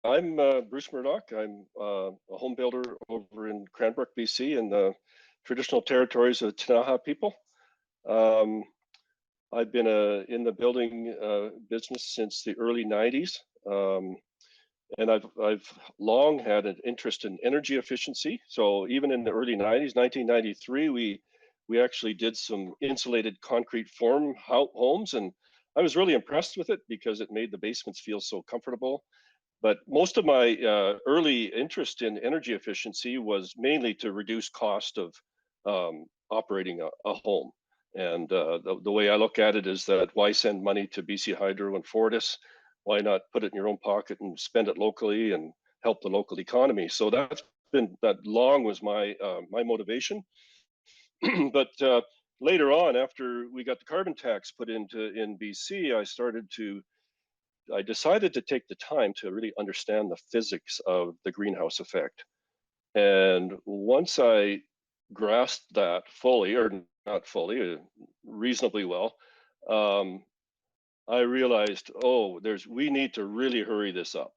I'm Bruce Murdoch. I'm a home builder over in Cranbrook, BC, in the traditional territories of the Ktunaxa people. I've been in the building business since the early 90s, and I've long had an interest in energy efficiency. So even in the early 90s, 1993, we actually did some insulated concrete form homes, and I was really impressed with it because it made the basements feel so comfortable. But most of my early interest in energy efficiency was mainly to reduce cost of operating a home. And the way I look at it is that why send money to BC Hydro and Fortis? Why not put it in your own pocket and spend it locally and help the local economy? So that long was my my motivation. But later on, after we got the carbon tax put in BC, I decided to take the time to really understand the physics of the greenhouse effect. And once I grasped that fully, or not fully, reasonably well, I realized, oh, we need to really hurry this up.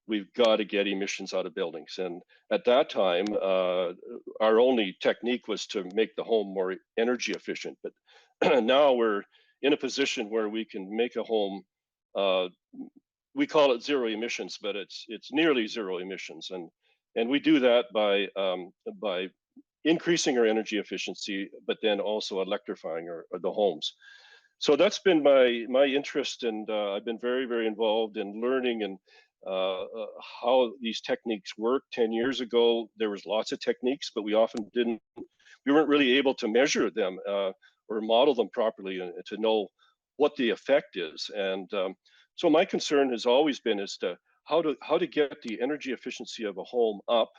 We've got to get emissions out of buildings. And at that time, our only technique was to make the home more energy efficient. But now we're in a position where we can make a home, we call it zero emissions, but it's nearly zero emissions. And we do that by increasing our energy efficiency, but then also electrifying the homes. So that's been my interest, and I've been very, very involved in learning and how these techniques work. 10 years ago, there was lots of techniques, but we weren't really able to measure them or model them properly to know what the effect is. And so my concern has always been as to how to get the energy efficiency of a home up,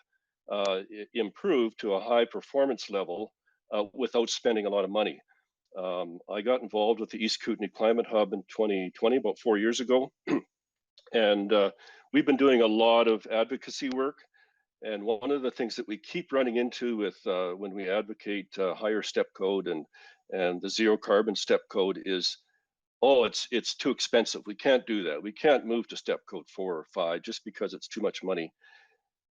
improved to a high performance level without spending a lot of money. I got involved with the East Kootenay Climate Hub in 2020, about 4 years ago. And we've been doing a lot of advocacy work. And one of the things that we keep running into with when we advocate higher step code and the zero carbon step code is, oh, it's too expensive. We can't do that. We can't move to step code 4 or 5 just because it's too much money.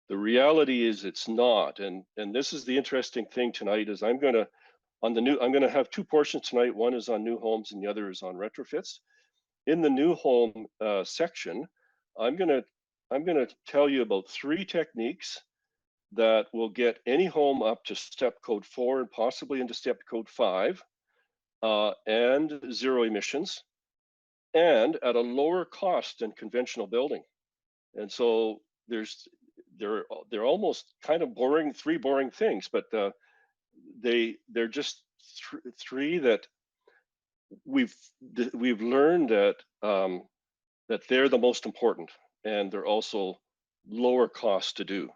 The reality is it's not. And this is the interesting thing tonight is I'm going to have two portions tonight. One is on new homes and the other is on retrofits. In the new home section, I'm going to tell you about 3 techniques that will get any home up to step code 4 and possibly into step code 5 and zero emissions, and at a lower cost than conventional building. And so they're almost kind of boring, 3 boring things, but they're just 3 that we've learned that that they're the most important, and they're also lower cost to do.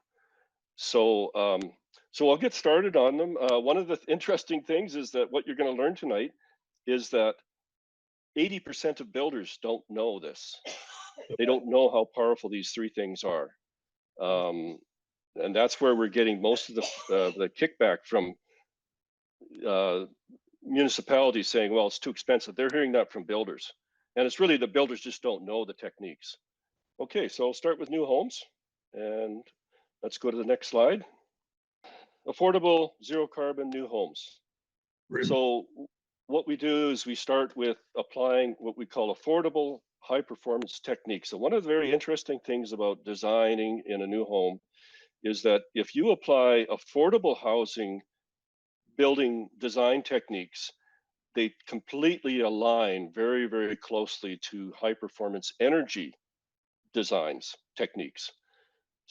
So so I'll get started on them. One of the interesting things is that what you're going to learn tonight is that 80% of builders don't know this. They don't know how powerful these 3 things are. And that's where we're getting most of the kickback from municipalities saying, well, it's too expensive. They're hearing that from builders. And it's really the builders just don't know the techniques. Okay, so I'll start with new homes. And let's go to the next slide. Affordable, zero carbon new homes. So what we do is we start with applying what we call affordable high performance techniques. So one of the very interesting things about designing in a new home is that if you apply affordable housing building design techniques, they completely align very, very closely to high performance energy designs techniques.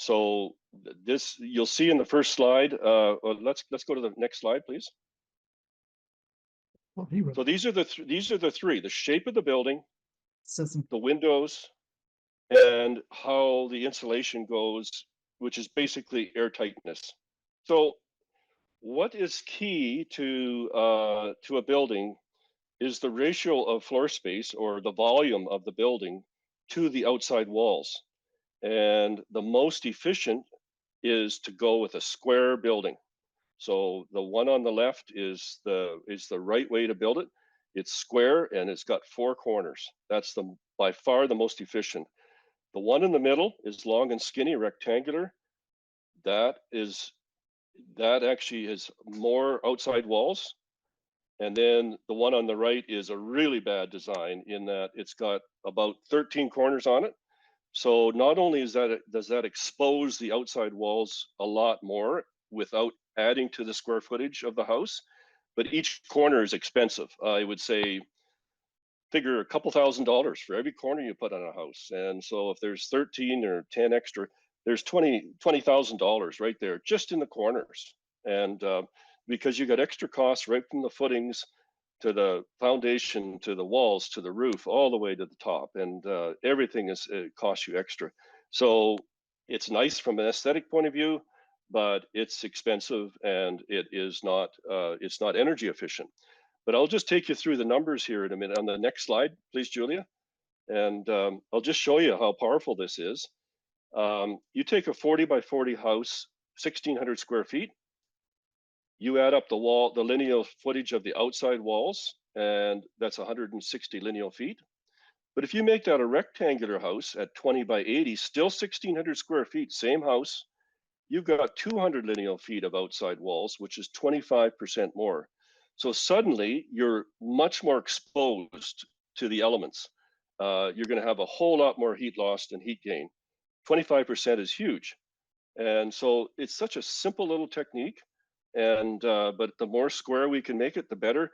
So this you'll see in the first slide. Let's go to the next slide, please. So these are the 3: the shape of the building, the windows, and how the insulation goes, which is basically airtightness. So what is key to a building is the ratio of floor space, or the volume of the building, to the outside walls. And the most efficient is to go with a square building. So the one on the left is the right way to build it. It's square and it's got 4 corners. That's by far the most efficient. The one in the middle is long and skinny, rectangular. That actually has more outside walls. And then the one on the right is a really bad design in that it's got about 13 corners on it. So not only does that expose the outside walls a lot more without adding to the square footage of the house, but each corner is expensive. I would say figure a couple $1,000s for every corner you put on a house. And so if there's 13 or 10 extra, there's $20,000 right there just in the corners. And because you got extra costs right from the footings to the foundation, to the walls, to the roof, all the way to the top, and everything it costs you extra. So it's nice from an aesthetic point of view, but it's expensive and it's not energy efficient. But I'll just take you through the numbers here in a minute. On the next slide, please, Julia. And I'll just show you how powerful this is. You take a 40 by 40 house, 1,600 square feet. You add up the lineal footage of the outside walls, and that's 160 lineal feet. But if you make that a rectangular house at 20 by 80, still 1,600 square feet, same house, you've got 200 lineal feet of outside walls, which is 25% more. So suddenly you're much more exposed to the elements. You're going to have a whole lot more heat loss and heat gain. 25% is huge. And so it's such a simple little technique. And but the more square we can make it, the better.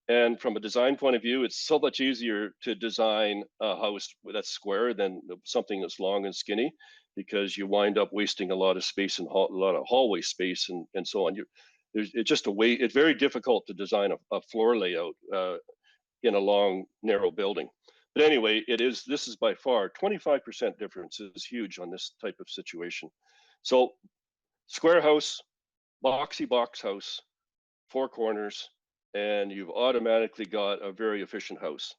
And from a design point of view, it's so much easier to design a house that's square than something that's long and skinny, because you wind up wasting a lot of space and a lot of hallway space and so on. It's just it's very difficult to design a floor layout in a long, narrow building. But anyway, this is by far 25% difference is huge on this type of situation. So square house, boxy box house, 4 corners, and you've automatically got a very efficient house.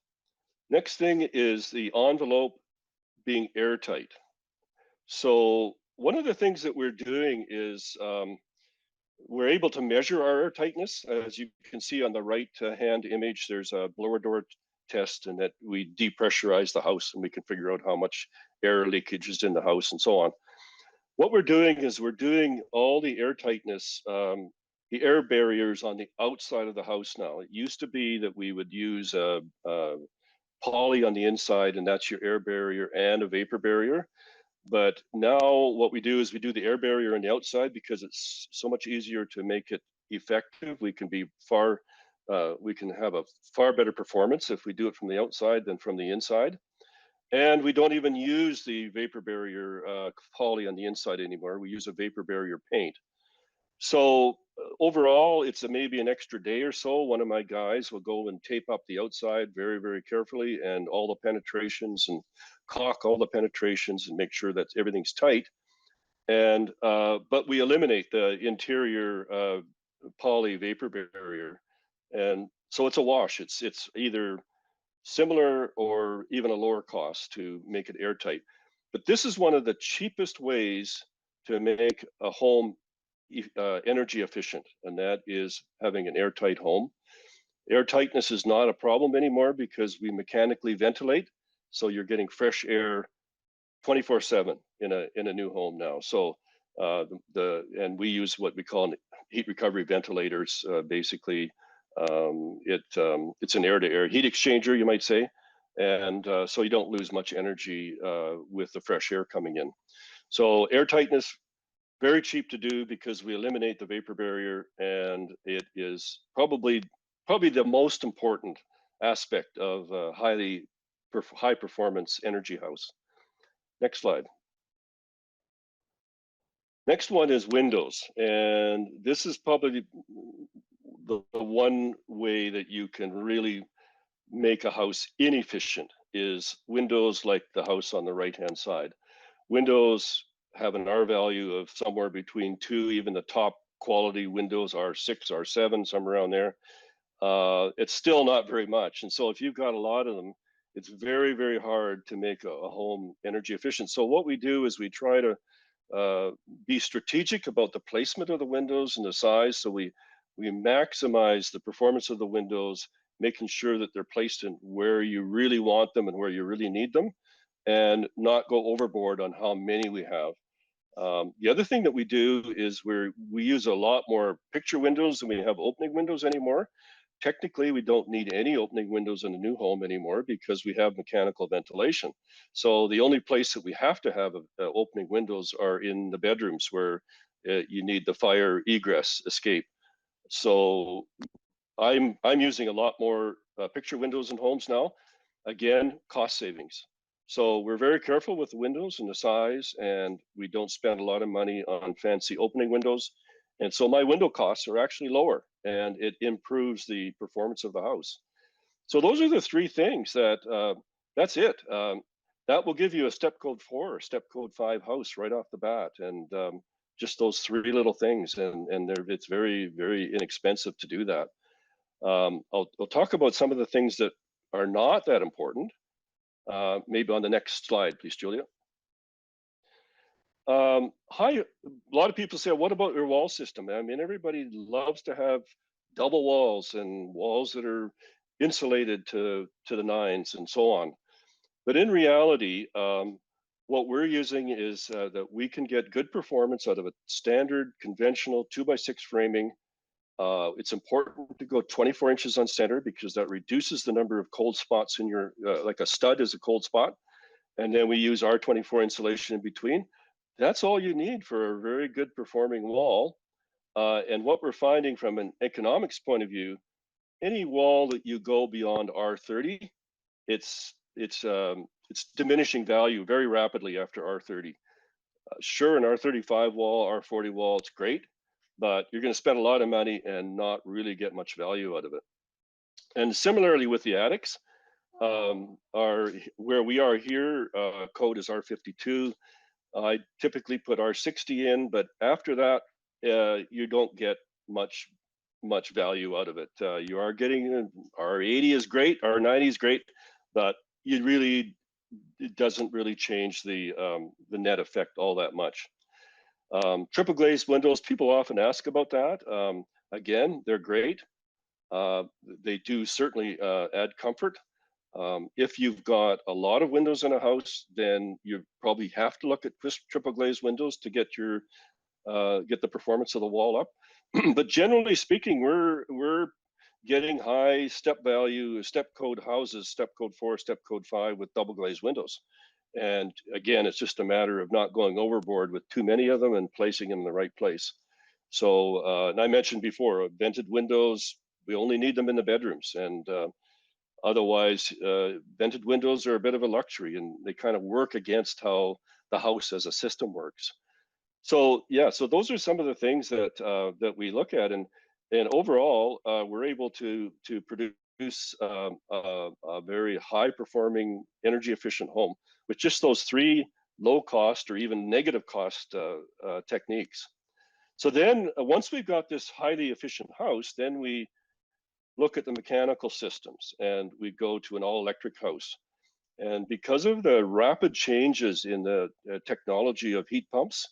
Next thing is the envelope being airtight. So one of the things that we're doing is we're able to measure our airtightness. As you can see on the right hand image, there's a blower door test, and that we depressurize the house and we can figure out how much air leakage is in the house and so on. What we're doing is we're doing all the airtightness, the air barriers on the outside of the house now. It used to be that we would use a poly on the inside, and that's your air barrier and a vapor barrier. But now what we do is we do the air barrier on the outside because it's so much easier to make it effective. We can have a far better performance if we do it from the outside than from the inside. And we don't even use the vapor barrier poly on the inside anymore. We use a vapor barrier paint. So overall, it's maybe an extra day or so. One of my guys will go and tape up the outside very, very carefully, and all the penetrations, and caulk all the penetrations and make sure that everything's tight. And but we eliminate the interior poly vapor barrier, and so it's a wash. It's either similar or even a lower cost to make it airtight. But this is one of the cheapest ways to make a home energy efficient, and that is having an airtight home. Airtightness is not a problem anymore because we mechanically ventilate, so you're getting fresh air 24/7 in a new home now. So and we use what we call heat recovery ventilators. Basically, it's an air-to-air heat exchanger, you might say, and so you don't lose much energy with the fresh air coming in. So airtightness, very cheap to do because we eliminate the vapor barrier, and it is probably the most important aspect of a high performance energy house. Next slide. Next one is windows, and this is probably the one way that you can really make a house inefficient is windows like the house on the right hand side. Windows have an R value of somewhere between 2, even the top quality windows are 6 or 7, somewhere around there. It's still not very much. And so if you've got a lot of them, it's very, very hard to make a home energy efficient. So what we do is we try to be strategic about the placement of the windows and the size. So we maximize the performance of the windows, making sure that they're placed in where you really want them and where you really need them. and not go overboard on how many we have. The other thing that we do is we use a lot more picture windows than we have opening windows anymore. Technically, we don't need any opening windows in a new home anymore because we have mechanical ventilation. So the only place that we have to have opening windows are in the bedrooms where you need the fire egress escape. So I'm using a lot more picture windows in homes now. Again, cost savings. So we're very careful with the windows and the size, and we don't spend a lot of money on fancy opening windows. And so my window costs are actually lower, and it improves the performance of the house. So those are the three things that's it. That will give you a step code 4 or step code 5 house right off the bat. And just those three little things. And it's very, very inexpensive to do that. I'll talk about some of the things that are not that important. Maybe on the next slide, please, Julia. A lot of people say, what about your wall system? I mean, everybody loves to have double walls and walls that are insulated to the nines and so on. But in reality, what we're using is that we can get good performance out of a standard conventional 2x6 framing. It's important to go 24 inches on center because that reduces the number of cold spots in your, like a stud is a cold spot. And then we use R24 insulation in between. That's all you need for a very good performing wall. And what we're finding from an economics point of view, any wall that you go beyond R30, it's diminishing value very rapidly after R30. Sure, an R35 wall, R40 wall, it's great, but you're going to spend a lot of money and not really get much value out of it. And similarly with the attics, where we are here, code is R52. I typically put R60 in, but after that, you don't get much value out of it. You are getting R80 is great, R90 is great, but it doesn't really change the net effect all that much. Triple glazed windows, people often ask about that. Again, they're great. They do certainly add comfort. If you've got a lot of windows in a house, then you probably have to look at triple glazed windows to get the performance of the wall up. But generally speaking, we're getting high step value, step code houses, step code 4, step code 5 with double glazed windows. And again, it's just a matter of not going overboard with too many of them and placing them in the right place. So, and I mentioned before, vented windows, we only need them in the bedrooms. And otherwise, vented windows are a bit of a luxury, and they kind of work against how the house as a system works. So yeah, so those are some of the things that we look at, and overall, we're able to produce a very high performing, energy efficient home with just those three low cost or even negative cost techniques. So then once we've got this highly efficient house, then we look at the mechanical systems and we go to an all electric house. And because of the rapid changes in the technology of heat pumps,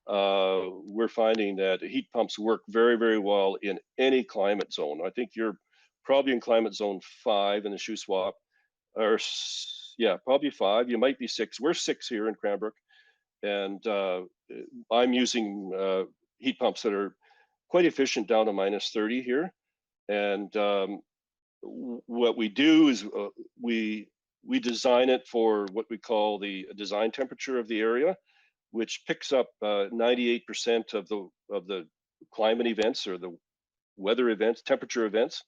we're finding that heat pumps work very, very well in any climate zone. I think you're probably in climate zone 5 in the Shuswap, or yeah, probably 5. You might be 6. We're 6 here in Cranbrook, and I'm using heat pumps that are quite efficient down to -30 here. And what we do is we design it for what we call the design temperature of the area, which picks up 98% of the climate events or the weather events, temperature events.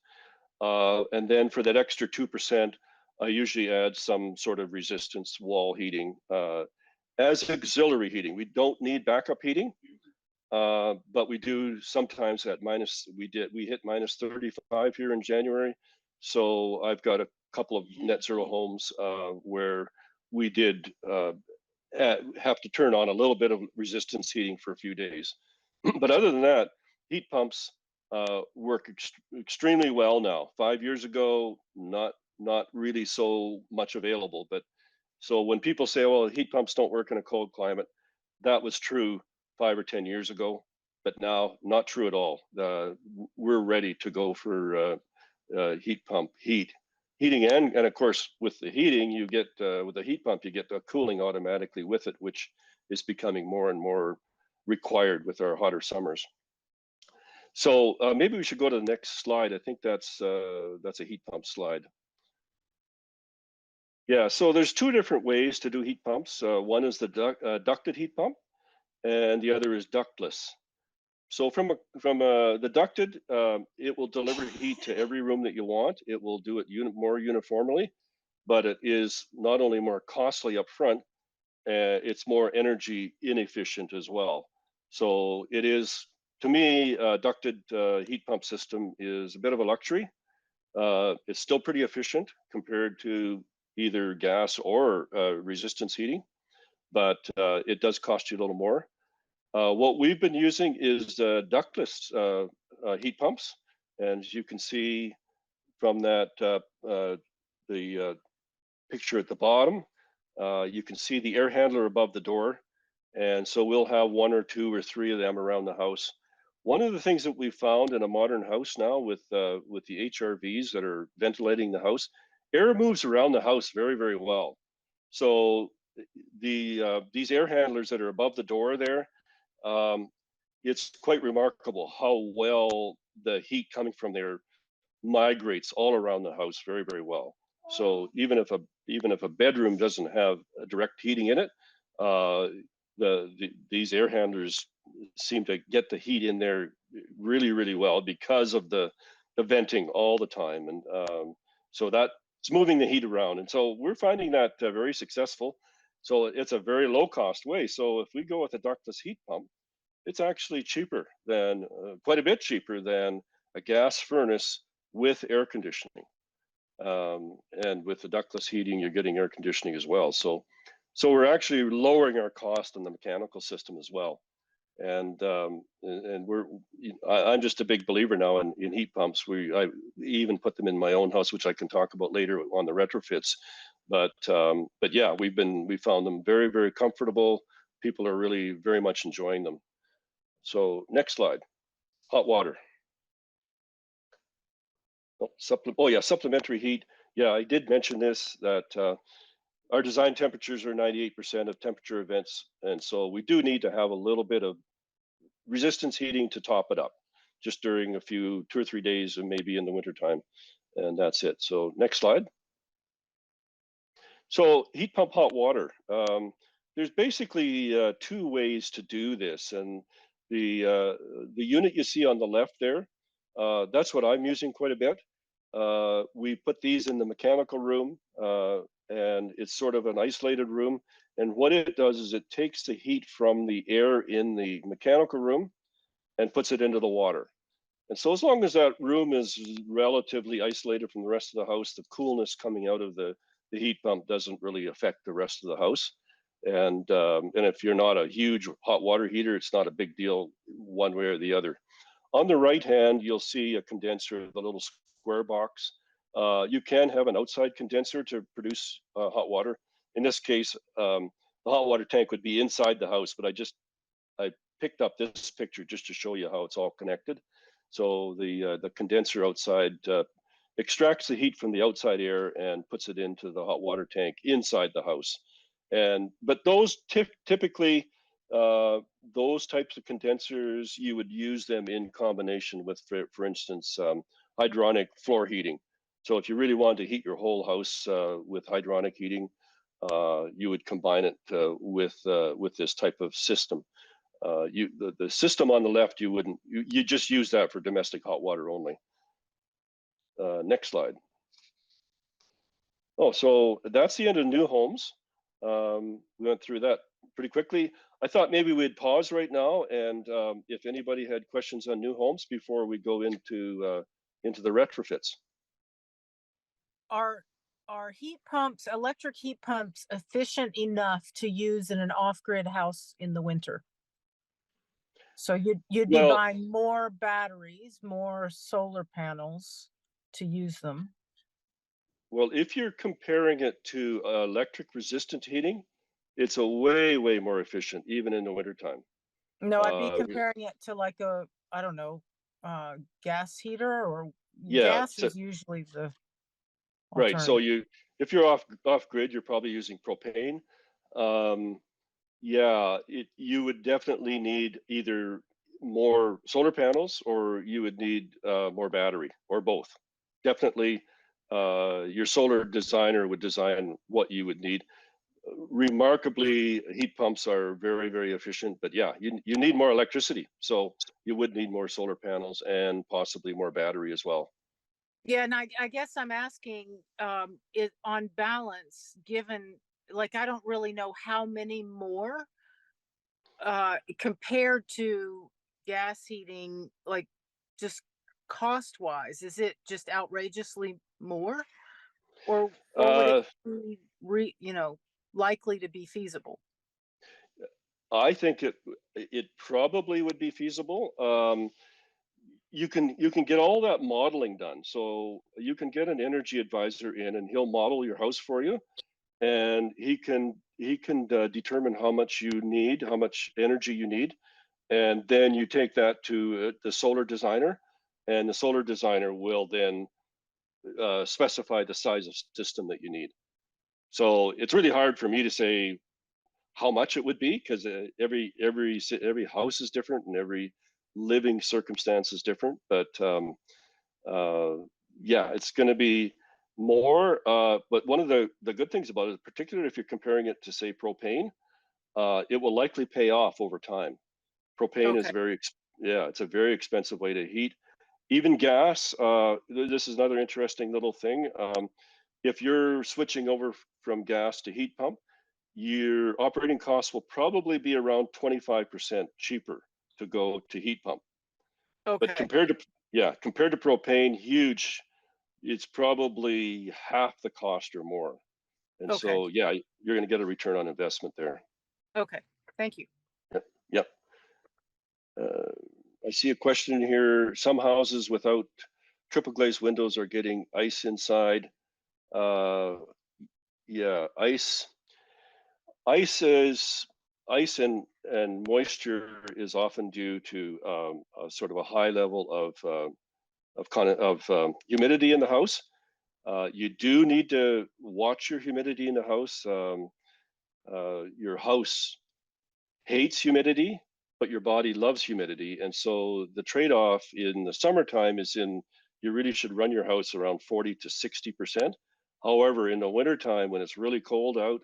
And then for that extra 2%, I usually add some sort of resistance wall heating as auxiliary heating. We don't need backup heating, but we do sometimes at we hit -35 here in January. So I've got a couple of net zero homes where we did have to turn on a little bit of resistance heating for a few days. But other than that, heat pumps work extremely well now. 5 years ago, not really so much available. But so when people say, well, heat pumps don't work in a cold climate, that was true 5 or 10 years ago, but now not true at all. We're ready to go for heat pump heat heating and of course with the heating you get with the heat pump you get the cooling automatically with it, which is becoming more and more required with our hotter summers. So maybe we should go to the next slide. I think that's a heat pump slide. Yeah, so there's two different ways to do heat pumps. One is the ducted heat pump, and the other is ductless. So from the ducted, it will deliver heat to every room that you want. It will do it more uniformly, but it is not only more costly up front, it's more energy inefficient as well. So it is, to me, a ducted heat pump system is a bit of a luxury. It's still pretty efficient compared to either gas or resistance heating, but it does cost you a little more. What we've been using is ductless heat pumps, and as you can see from that the picture at the bottom, you can see the air handler above the door, and so we'll have one or two or three of them around the house. One of the things that we've found in a modern house now with the HRVs that are ventilating the house, air moves around the house very, very well. So these air handlers that are above the door there, it's quite remarkable how well the heat coming from there migrates all around the house very, very well. So even if a bedroom doesn't have a direct heating in it, these air handlers seem to get the heat in there really, really well because of the venting all the time, and so that's moving the heat around. And so we're finding that very successful. So it's a very low cost way. So if we go with a ductless heat pump, it's actually cheaper than quite a bit cheaper than a gas furnace with air conditioning. And with the ductless heating, you're getting air conditioning as well. So we're actually lowering our cost on the mechanical system as well. And I'm just a big believer now in heat pumps. I even put them in my own house, which I can talk about later on the retrofits. But yeah, we found them very, very comfortable. People are really very much enjoying them. So next slide, hot water. Oh yeah, supplementary heat. Yeah, I did mention this, that our design temperatures are 98% of temperature events. And so we do need to have a little bit of resistance heating to top it up, just during a few 2 or 3 days and maybe in the wintertime. And that's it. So next slide. So heat pump hot water. There's basically two ways to do this. And the unit you see on the left there, that's what I'm using quite a bit. We put these in the mechanical room, and it's sort of an isolated room. And what it does is it takes the heat from the air in the mechanical room and puts it into the water. And so as long as that room is relatively isolated from the rest of the house, the coolness coming out of the heat pump doesn't really affect the rest of the house. And if you're not a huge hot water heater, it's not a big deal one way or the other. On the right hand, you'll see a condenser, the little square box. You can have an outside condenser to produce hot water. In this case, the hot water tank would be inside the house, but I picked up this picture just to show you how it's all connected. So the condenser outside extracts the heat from the outside air and puts it into the hot water tank inside the house. But those typically, those types of condensers, you would use them in combination with, for instance, hydronic floor heating. So if you really wanted to heat your whole house with hydronic heating, you would combine it with this type of system. The system on the left, you just use that for domestic hot water only. Next slide. Oh, so that's the end of new homes. We went through that pretty quickly. I thought maybe we'd pause right now, and if anybody had questions on new homes before we go into the retrofits. Are heat pumps, electric heat pumps, efficient enough to use in an off-grid house in the winter? So you'd be buying more batteries, more solar panels to use them. Well, if you're comparing it to electric resistant heating, it's a way, way more efficient, even in the wintertime. No, I'd be comparing it to like I don't know, gas heater, or yeah, gas is usually the Right. So alternative. if you're off grid, you're probably using propane. Yeah, you would definitely need either more solar panels or you would need more battery or both. Definitely, your solar designer would design what you would need. Remarkably, heat pumps are very, very efficient, but yeah, you need more electricity. So you would need more solar panels and possibly more battery as well. Yeah, and I guess I'm asking, it on balance, given, like, I don't really know how many more, compared to gas heating, like, just cost wise, is it just outrageously more? Or would it Uh, be likely to be feasible? I think it probably would be feasible. You can get all that modeling done. So you can get an energy advisor in, and he'll model your house for you, and he can determine how much you need, how much energy you need, and then you take that to the solar designer, and the solar designer will then specify the size of system that you need. So it's really hard for me to say how much it would be because every house is different and every living circumstance is different. But uh, yeah, it's going to be more. But one of the good things about it, particularly if you're comparing it to say propane, it will likely pay off over time. Propane is Okay. it's a very expensive way to heat. Even gas. This is another interesting little thing. If you're switching over from gas to heat pump, your operating costs will probably be around 25% cheaper to go to heat pump. But Okay. compared to propane, huge, it's probably half the cost or more. And Okay. so, yeah, you're going to get a return on investment there. Okay. Thank you. Yep. Uh, I see a question here. Some houses without triple glazed windows are getting ice inside. Uh, yeah, ice is ice and moisture is often due to a sort of a high level of humidity in the house. You do need to watch your humidity in the house. Your house hates humidity, but your body loves humidity, and so the trade-off in the summertime is you really should run your house around 40 to 60%. However, in the wintertime when it's really cold out,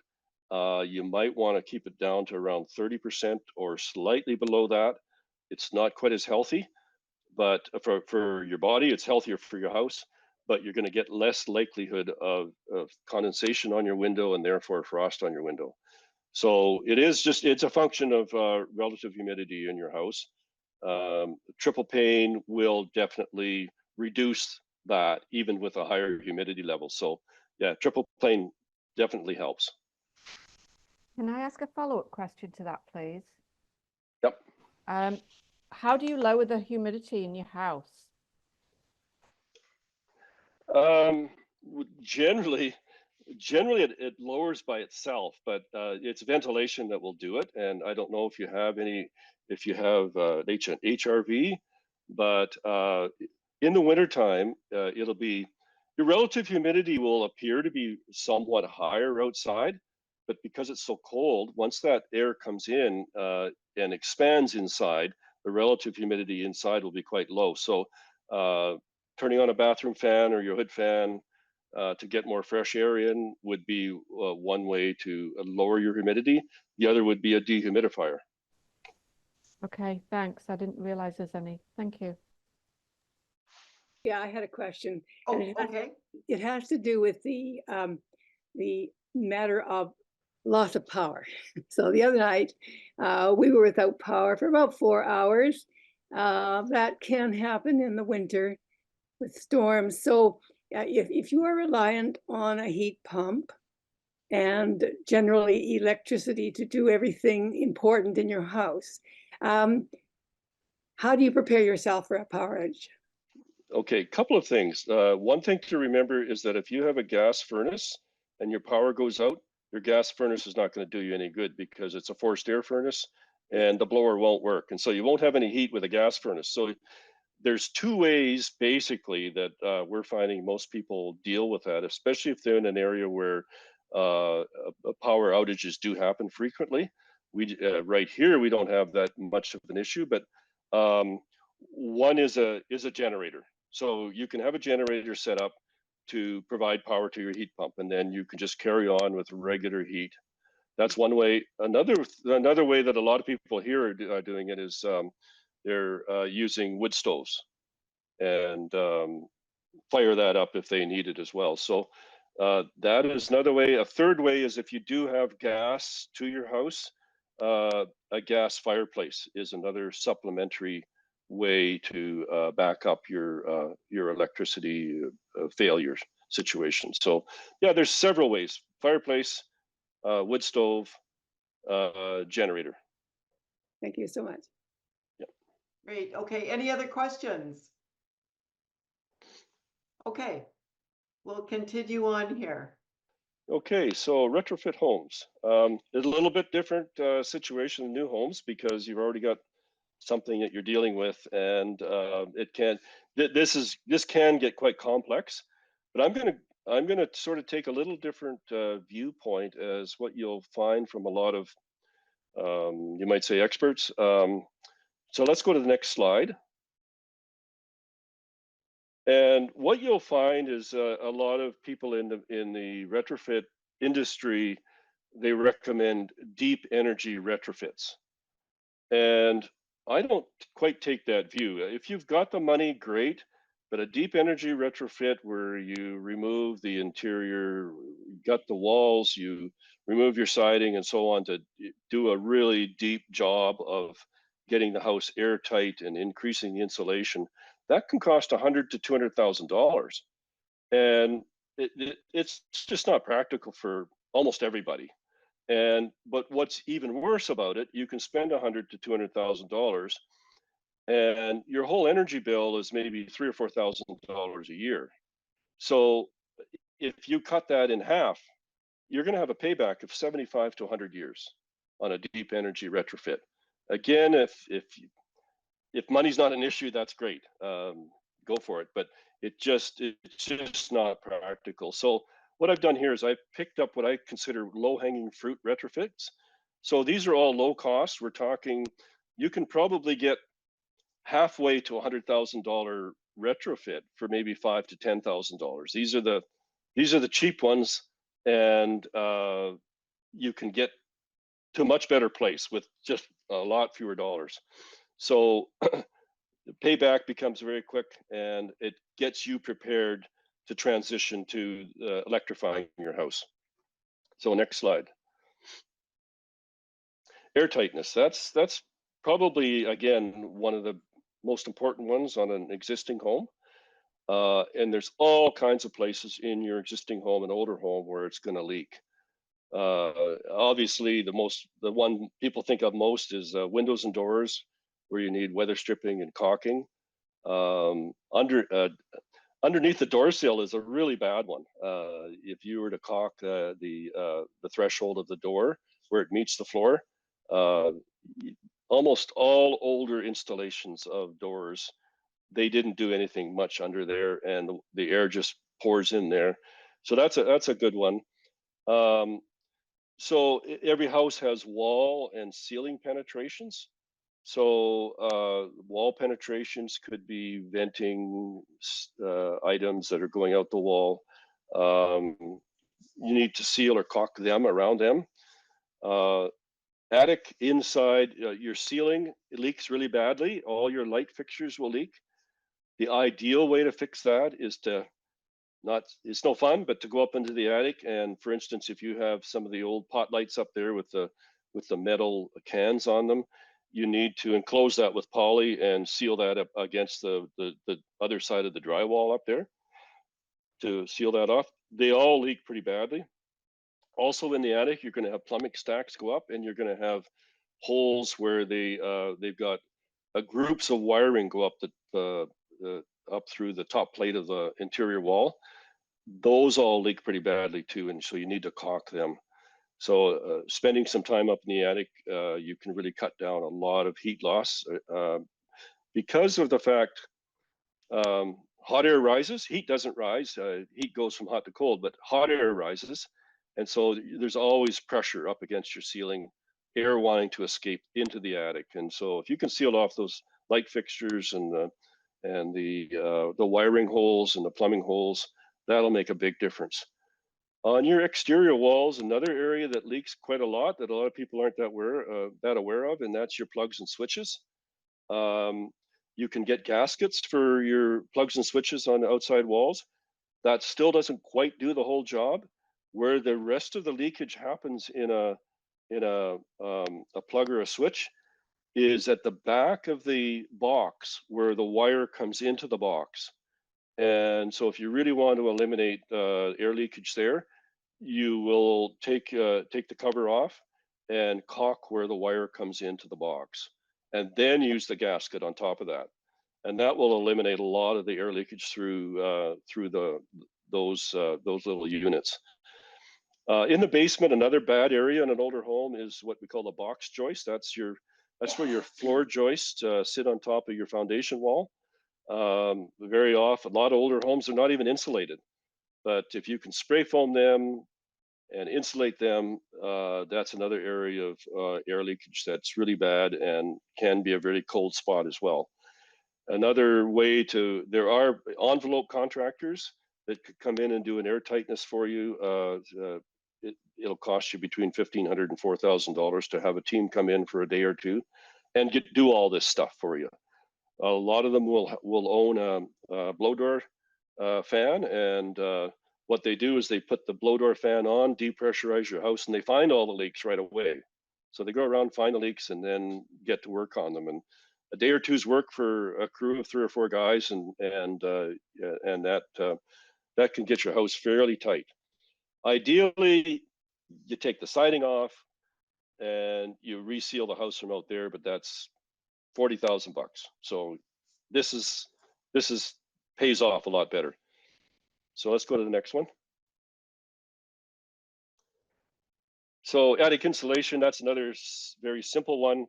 you might want to keep it down to around 30% or slightly below that. It's not quite as healthy, but for your body, it's healthier for your house, but you're going to get less likelihood of condensation on your window and therefore frost on your window. So it's a function of relative humidity in your house. Triple pane will definitely reduce that even with a higher humidity level. So yeah, triple pane definitely helps. Can I ask a follow-up question to that, please? Yep. How do you lower the humidity in your house? Generally it lowers by itself, but it's ventilation that will do it. And I don't know if you have HRV, but in the wintertime, it'll be your relative humidity will appear to be somewhat higher outside, but because it's so cold, once that air comes in and expands inside, the relative humidity inside will be quite low. So turning on a bathroom fan or your hood fan to get more fresh air in would be one way to lower your humidity. The other would be a dehumidifier. Okay, thanks. I didn't realize there's any. Thank you. Yeah, I had a question. Oh, and okay. it has to do with the matter of loss of power. So the other night, we were without power for about 4 hours. That can happen in the winter with storms. So if you are reliant on a heat pump and generally electricity to do everything important in your house, how do you prepare yourself for a power outage? Okay, couple of things. One thing to remember is that if you have a gas furnace and your power goes out, your gas furnace is not going to do you any good because it's a forced air furnace and the blower won't work. And so you won't have any heat with a gas furnace. So there's two ways basically that we're finding most people deal with that, especially if they're in an area where power outages do happen frequently. We right here we don't have that much of an issue, but one is a generator. So you can have a generator set up to provide power to your heat pump, and then you can just carry on with regular heat. That's one way. Another way that a lot of people here are doing it is they're using wood stoves and fire that up if they need it as well. So that is another way. A third way is if you do have gas to your house, a gas fireplace is another supplementary way to back up your electricity failure situation. So yeah, there's several ways: fireplace, wood stove, generator. Thank you so much. Yep. Great. Okay. Any other questions? Okay. We'll continue on here. Okay, so retrofit homes. It's a little bit different situation in new homes because you've already got something that you're dealing with, and it can. This can get quite complex. But I'm gonna sort of take a little different viewpoint as what you'll find from a lot of you might say experts. So let's go to the next slide. And what you'll find is a lot of people in the retrofit industry, they recommend deep energy retrofits. And I don't quite take that view. If you've got the money, great, but a deep energy retrofit where you remove the interior, gut the walls, you remove your siding and so on to do a really deep job of getting the house airtight and increasing the insulation, that can cost $100,000 to $200,000, and it's just not practical for almost everybody. But what's even worse about it, you can spend $100,000 to $200,000, and your whole energy bill is maybe $3,000 or $4,000 a year. So if you cut that in half, you're going to have a payback of 75 to 100 years on a deep energy retrofit. Again, if money's not an issue, that's great. Go for it. But it's just not practical. So what I've done here is I've picked up what I consider low-hanging fruit retrofits. So these are all low cost. We're talking, you can probably get halfway to $100,000 retrofit for maybe $5,000 to $10,000. These are the cheap ones, and you can get to a much better place with just a lot fewer dollars. So the payback becomes very quick, and it gets you prepared to transition to electrifying your house. So next slide. Airtightness. That's probably, again, one of the most important ones on an existing home. And there's all kinds of places in your existing home, an older home, where it's going to leak. Obviously, the one people think of most is windows and doors, where you need weather stripping and caulking. Underneath the door sill is a really bad one. If you were to caulk the threshold of the door where it meets the floor, almost all older installations of doors, they didn't do anything much under there, and the air just pours in there. So that's a good one. So every house has wall and ceiling penetrations. So wall penetrations could be venting items that are going out the wall. You need to seal or caulk them around them. Attic inside your ceiling, it leaks really badly. All your light fixtures will leak. The ideal way to fix that is to it's no fun, but to go up into the attic. And for instance, if you have some of the old pot lights up there with the metal cans on them, you need to enclose that with poly and seal that up against the other side of the drywall up there to seal that off. They all leak pretty badly. Also in the attic, you're going to have plumbing stacks go up, and you're going to have holes where they've got groups of wiring go up up through the top plate of the interior wall. Those all leak pretty badly too, and so you need to caulk them. So spending some time up in the attic, you can really cut down a lot of heat loss because of the fact Hot air rises, heat doesn't rise. Heat goes from hot to cold, but hot air rises. And so there's always pressure up against your ceiling, air wanting to escape into the attic. And so if you can seal off those light fixtures and the wiring holes and the plumbing holes, that'll make a big difference. On your exterior walls, another area that leaks quite a lot that a lot of people aren't that aware of, and that's your plugs and switches. You can get gaskets for your plugs and switches on the outside walls. That still doesn't quite do the whole job. Where the rest of the leakage happens in a plug or a switch is at the back of the box where the wire comes into the box. And so if you really want to eliminate air leakage there, you will take the cover off and caulk where the wire comes into the box, and then use the gasket on top of that. And that will eliminate a lot of the air leakage through those little units. In the basement, another bad area in an older home is what we call the box joist. That's where your floor joists sit on top of your foundation wall. Very often, a lot of older homes are not even insulated. But if you can spray foam them and insulate them, that's another area of air leakage that's really bad and can be a very cold spot as well. Another way there are envelope contractors that could come in and do an air tightness for you. It'll cost you between $1,500 and $4,000 to have a team come in for a day or two and do all this stuff for you. A lot of them will own a blow door fan, and what they do is they put the blow door fan on, depressurize your house, and they find all the leaks right away. So they go around, find the leaks, and then get to work on them. And a day or two's work for a crew of 3 or 4 guys, and that can get your house fairly tight. Ideally, you take the siding off and you reseal the house from out there, but that's $40,000 bucks. So this pays off a lot better. So let's go to the next one. So attic insulation, that's another very simple one.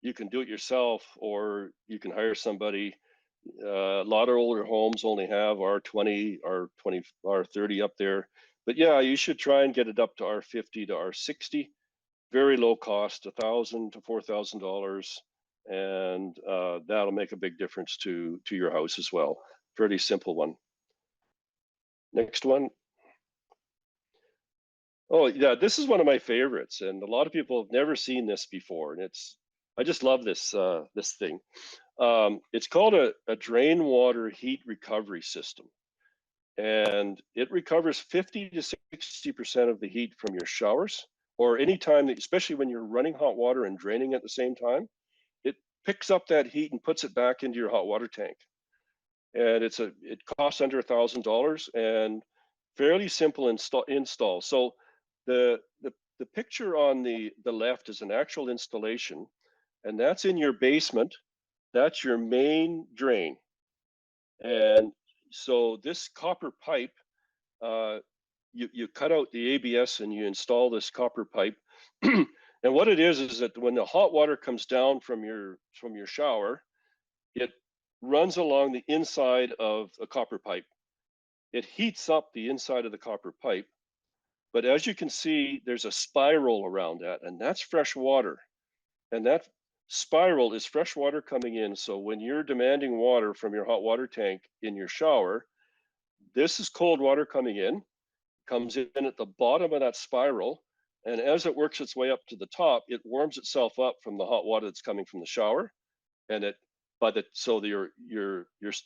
You can do it yourself, or you can hire somebody. A lot of older homes only have R20, R20, R30 up there. But yeah, you should try and get it up to R50 to R60. Very low cost, $1,000 to $4,000, and that'll make a big difference to your house as well. Pretty simple one. Next one. Oh yeah, this is one of my favorites, and a lot of people have never seen this before, and I just love this this thing. It's called a drain water heat recovery system, and it recovers 50 to 60% of the heat from your showers, or any time that, especially when you're running hot water and draining at the same time, it picks up that heat and puts it back into your hot water tank. And it costs under $1,000 and fairly simple install. So the picture on the left is an actual installation, and that's in your basement. That's your main drain. And so this copper pipe, you cut out the ABS and you install this copper pipe. And what it is that when the hot water comes down from your shower, it runs along the inside of a copper pipe. It heats up the inside of the copper pipe. But as you can see, there's a spiral around that, and that's fresh water. And that spiral is fresh water coming in. So when you're demanding water from your hot water tank in your shower, this is cold water coming in, comes in at the bottom of that spiral. And as it works its way up to the top, it warms itself up from the hot water that's coming from the shower. And so your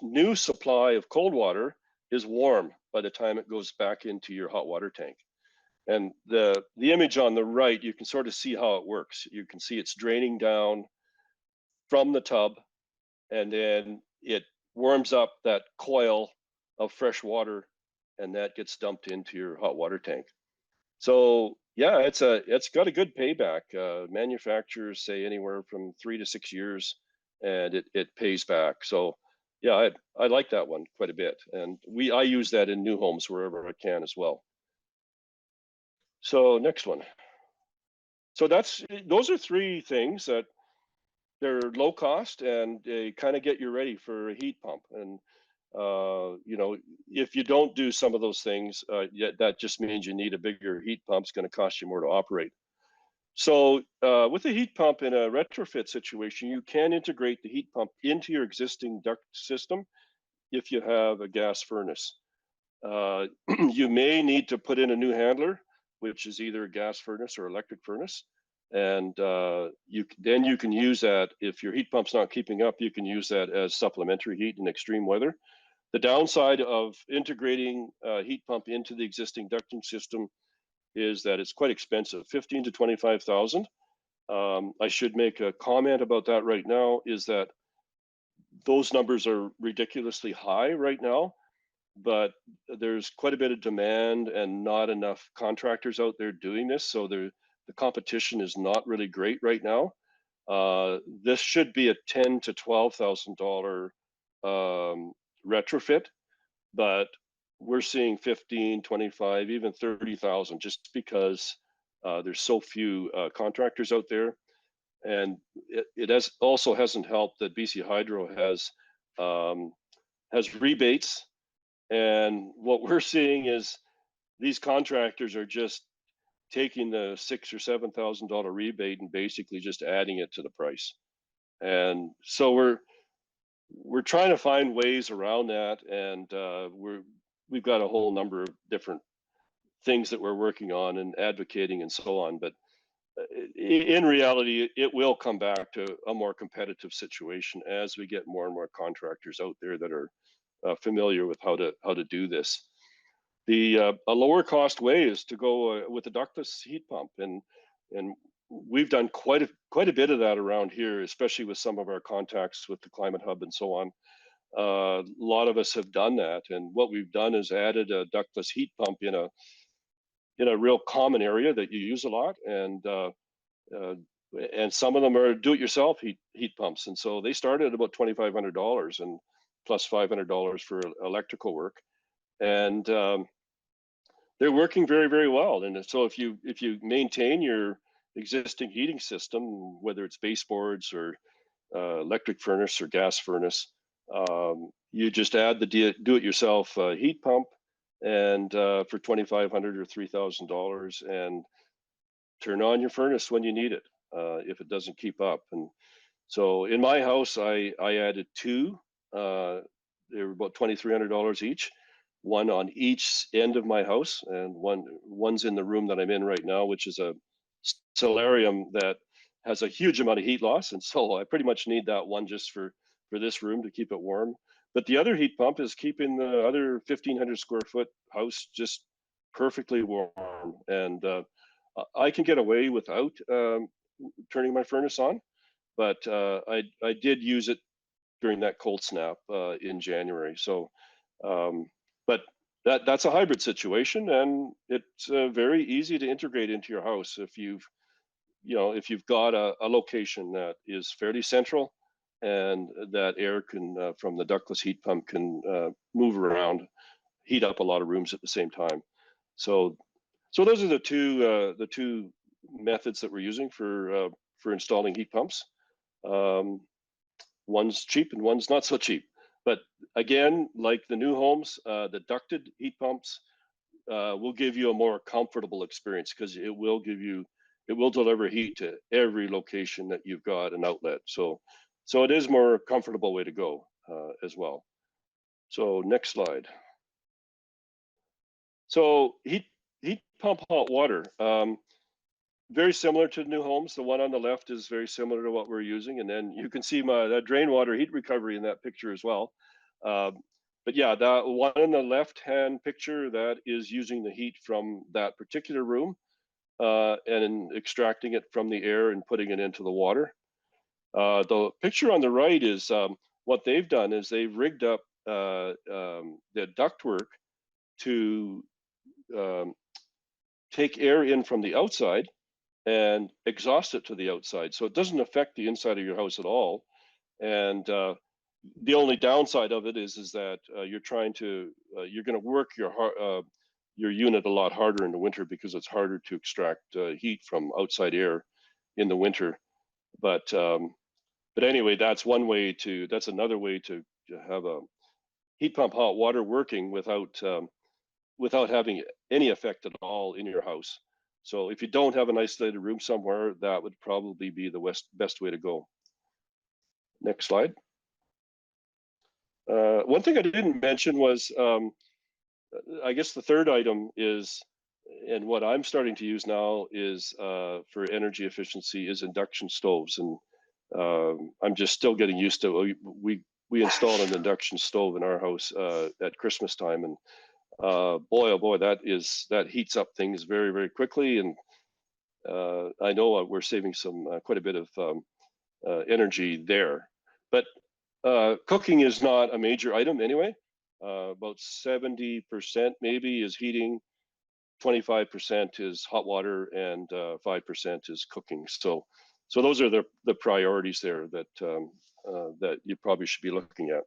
new supply of cold water is warm by the time it goes back into your hot water tank. And the image on the right, you can sort of see how it works. You can see it's draining down from the tub, and then it warms up that coil of fresh water, and that gets dumped into your hot water tank. So yeah, it's got a good payback. Manufacturers say anywhere from 3 to 6 years, and it pays back. So yeah, I like that one quite a bit, and I use that in new homes wherever I can as well. So next one. So those are 3 things that they're low cost and they kind of get you ready for a heat pump. And You know, if you don't do some of those things, that just means you need a bigger heat pump. It's going to cost you more to operate. So with a heat pump in a retrofit situation, you can integrate the heat pump into your existing duct system if you have a gas furnace. You may need to put in a new handler, which is either a gas furnace or electric furnace. And then you can use that. If your heat pump's not keeping up, you can use that as supplementary heat in extreme weather. The downside of integrating a heat pump into the existing ducting system is that it's quite expensive, 15 to 25,000. I should make a comment about that right now, is that those numbers are ridiculously high right now, but there's quite a bit of demand and not enough contractors out there doing this. So the competition is not really great right now. This should be a $10,000 to $12,000 retrofit, but we're seeing 15, 25, even 30,000 just because there's so few contractors out there. And it also hasn't helped that BC Hydro has rebates. And what we're seeing is these contractors are just taking the $6,000 or $7,000 rebate and basically just adding it to the price. And so we're trying to find ways around that, and we've got a whole number of different things that we're working on and advocating and so on. But in reality, it will come back to a more competitive situation as we get more and more contractors out there that are familiar with how to do this. A lower cost way is to go with a ductless heat pump, and we've done quite a bit of that around here, especially with some of our contacts with the Climate Hub and so on. A lot of us have done that, and what we've done is added a ductless heat pump in a real common area that you use a lot, and some of them are do-it-yourself heat pumps, and so they started at about $2,500 and plus $500 for electrical work, and they're working very, very well. And so if you maintain your existing heating system, whether it's baseboards or electric furnace or gas furnace, you just add the do-it-yourself heat pump, and for $2,500 or $3,000, and turn on your furnace when you need it if it doesn't keep up. And so in my house, I added two. They were about $2,300 each, one on each end of my house, and one's in the room that I'm in right now, which is a solarium that has a huge amount of heat loss, and so I pretty much need that one just for this room to keep it warm. But the other heat pump is keeping the other 1,500 square foot house just perfectly warm, and I can get away without turning my furnace on, but I did use it during that cold snap in January. So, but that's a hybrid situation, and it's very easy to integrate into your house if you've got a location that is fairly central, and that air can from the ductless heat pump can move around, heat up a lot of rooms at the same time. So those are the two methods that we're using for installing heat pumps. One's cheap and one's not so cheap. But again, like the new homes, the ducted heat pumps will give you a more comfortable experience, because it will deliver heat to every location that you've got an outlet. So it is more comfortable way to go as well. So next slide. So heat pump hot water. Very similar to new homes. The one on the left is very similar to what we're using, and then you can see that drain water heat recovery in that picture as well. But yeah, that one in the left-hand picture, that is using the heat from that particular room and extracting it from the air and putting it into the water. The picture on the right is what they've done is they've rigged up the ductwork to take air in from the outside and exhaust it to the outside, so it doesn't affect the inside of your house at all. And the only downside of it is that you're going to work your unit a lot harder in the winter, because it's harder to extract heat from outside air in the winter. But anyway, that's another way to have heat pump hot water working without having any effect at all in your house. So if you don't have an isolated room somewhere, that would probably be the best way to go. Next slide. One thing I didn't mention was, I guess the third item is, and what I'm starting to use now is for energy efficiency is induction stoves. And I'm just still getting used to, we installed an induction stove in our house at Christmas time. And boy, oh boy, that heats up things very, very quickly. And I know we're saving quite a bit of energy there. But cooking is not a major item anyway. About 70% maybe is heating, 25% is hot water, and 5% is cooking. So those are the priorities there that you probably should be looking at.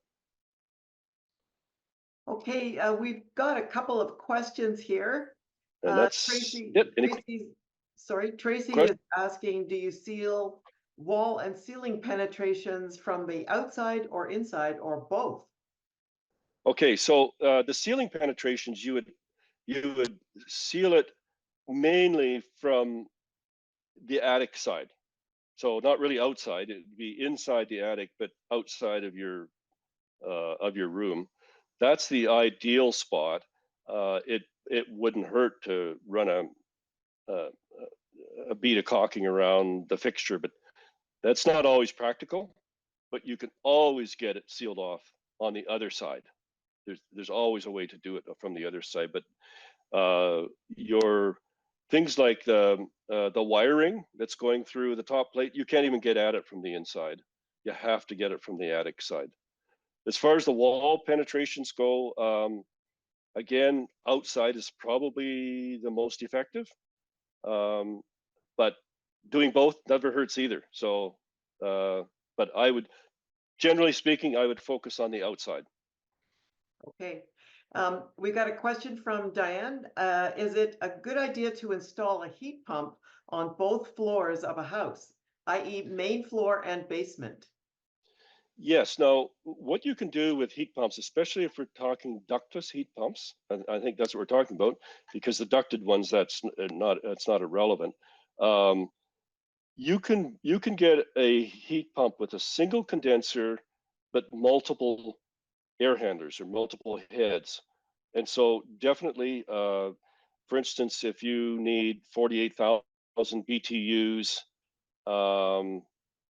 Okay, we've got a couple of questions here. And that's Tracy, it. Tracy is asking, do you seal wall and ceiling penetrations from the outside or inside or both? Okay, so the ceiling penetrations, you would seal it mainly from the attic side. So not really outside, it'd be inside the attic, but outside of your room. That's the ideal spot. It wouldn't hurt to run a bead of caulking around the fixture, but that's not always practical. But you can always get it sealed off on the other side. There's always a way to do it from the other side. But your things like the wiring that's going through the top plate, you can't even get at it from the inside. You have to get it from the attic side. As far as the wall penetrations go, again, outside is probably the most effective, but doing both never hurts either. So, but generally speaking, I would focus on the outside. Okay, we got a question from Diane. Is it a good idea to install a heat pump on both floors of a house, i.e. main floor and basement? Yes. Now, what you can do with heat pumps, especially if we're talking ductless heat pumps, and I think that's what we're talking about, because the ducted ones, that's not irrelevant. You can get a heat pump with a single condenser, but multiple air handlers or multiple heads. And so definitely, for instance, if you need 48,000 BTUs,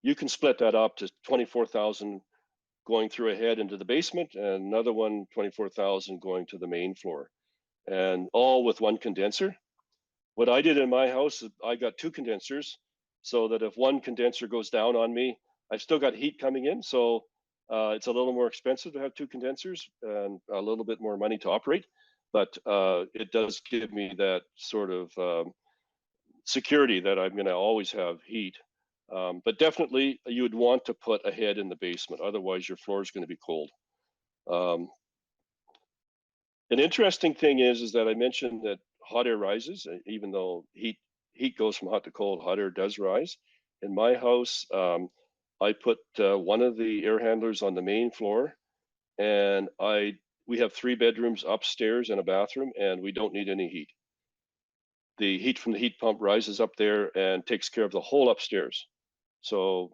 you can split that up to 24,000 going through a head into the basement, and another one 24,000 going to the main floor, and all with one condenser. What I did in my house is I got two condensers, so that if one condenser goes down on me, I've still got heat coming in. So it's a little more expensive to have two condensers and a little bit more money to operate, but it does give me that sort of security that I'm going to always have heat. But definitely you would want to put a head in the basement, otherwise your floor is going to be cold. An interesting thing is that I mentioned that hot air rises, even though heat goes from hot to cold, hot air does rise. In my house, I put one of the air handlers on the main floor, and we have 3 bedrooms upstairs and a bathroom, and we don't need any heat. The heat from the heat pump rises up there and takes care of the whole upstairs. So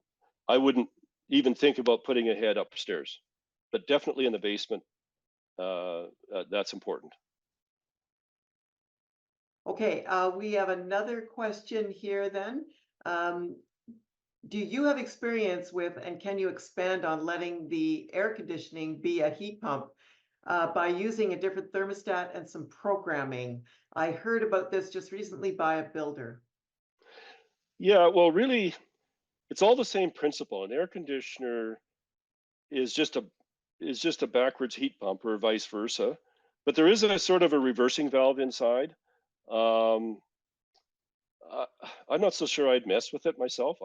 I wouldn't even think about putting a head upstairs, but definitely in the basement, that's important. Okay, we have another question here then. Do you have experience with, and can you expand on letting the air conditioning be a heat pump by using a different thermostat and some programming? I heard about this just recently by a builder. Yeah, well, really, it's all the same principle. An air conditioner is just a backwards heat pump, or vice versa, but there is a sort of a reversing valve inside. I'm not so sure I'd mess with it myself.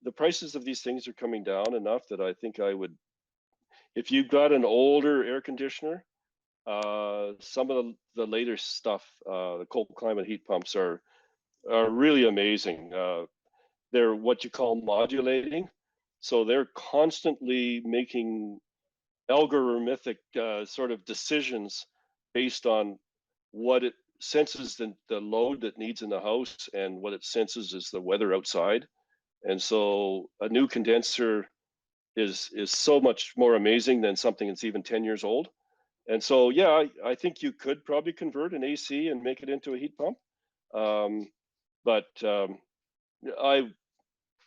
The prices of these things are coming down enough that I think I would. If you've got an older air conditioner, some of the later stuff, the cold climate heat pumps are really amazing. They're what you call modulating, so they're constantly making algorithmic sort of decisions based on what it senses the load that needs in the house and what it senses is the weather outside. And so a new condenser is so much more amazing than something that's even 10 years old. And so, yeah, I think you could probably convert an AC and make it into a heat pump. But I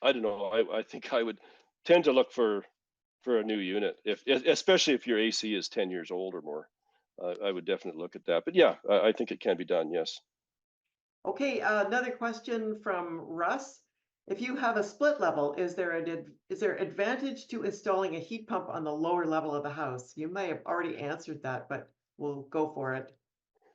don't know. I think I would tend to look for a new unit, especially if your AC is 10 years old or more. I would definitely look at that. But yeah, I think it can be done. Yes. Okay, another question from Russ. If you have a split level, is there advantage to installing a heat pump on the lower level of the house? You may have already answered that, but we'll go for it.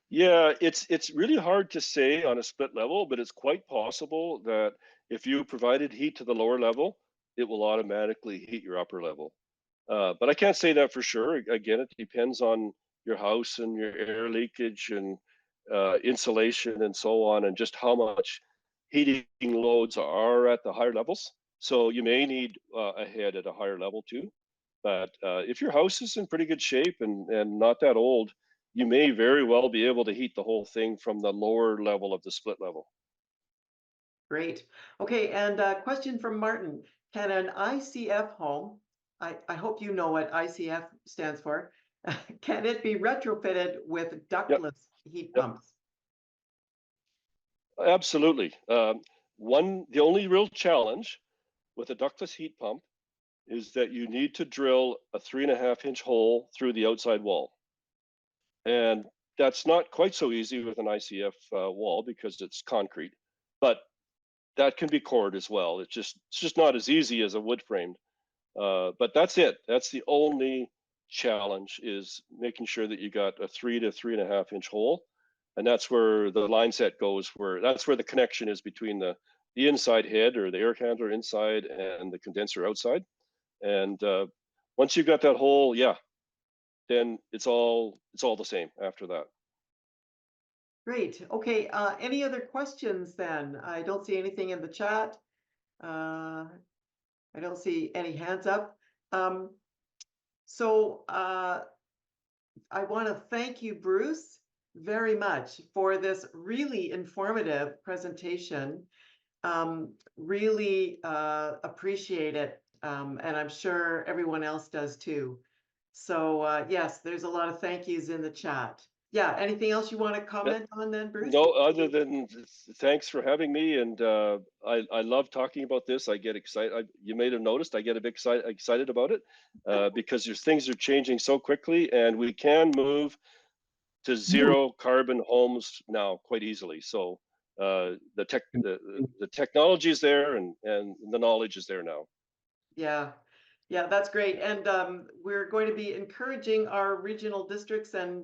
Yeah, it's really hard to say on a split level, but it's quite possible that if you provided heat to the lower level, it will automatically heat your upper level. But I can't say that for sure. Again, it depends on your house and your air leakage and insulation and so on, and just how much heating loads are at the higher levels. So you may need a head at a higher level too. But if your house is in pretty good shape and not that old, you may very well be able to heat the whole thing from the lower level of the split level. Great. Okay, and a question from Martin. Can an ICF home, I hope you know what ICF stands for, can it be retrofitted with ductless heat Yep. pumps? Absolutely. The only real challenge with a ductless heat pump is that you need to drill a 3.5-inch hole through the outside wall. And that's not quite so easy with an ICF wall because it's concrete, but that can be cored as well. It's just not as easy as a wood framed. But that's it. That's the only challenge, is making sure that you got a 3 to 3.5-inch hole. And that's where the line set goes, that's where the connection is between the inside head or the air handler inside and the condenser outside. And once you've got that hole, yeah, then it's all the same after that. Great. Okay, any other questions then? I don't see anything in the chat. I don't see any hands up. So I want to thank you, Bruce, very much for this really informative presentation. Really appreciate it. And I'm sure everyone else does too. So yes, there's a lot of thank yous in the chat. Yeah, anything else you want to comment on then, Bruce? No, other than thanks for having me, and I love talking about this. I get excited. You may have noticed I get a bit excited about it because things are changing so quickly, and we can move to zero carbon homes now quite easily. So the technology is there, and the knowledge is there now. Yeah. Yeah, that's great. And we're going to be encouraging our regional districts and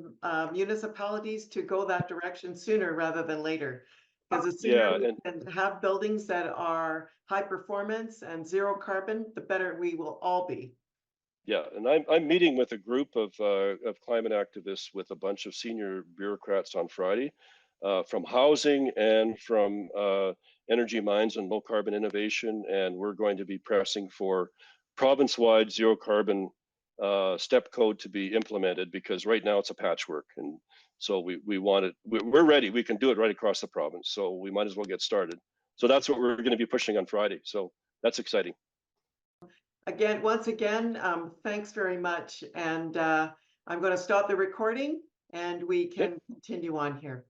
municipalities to go that direction sooner rather than later. Because the sooner we can have buildings that are high performance and zero carbon, the better we will all be. Yeah, and I'm meeting with a group of climate activists with a bunch of senior bureaucrats on Friday, from housing and from energy mines and low carbon innovation, and we're going to be pressing for province-wide zero carbon step code to be implemented, because right now it's a patchwork, and so we want it. We're ready. We can do it right across the province, so we might as well get started. So that's what we're going to be pushing on Friday. So that's exciting. Again, once again, thanks very much. And I'm going to stop the recording and we can continue on here.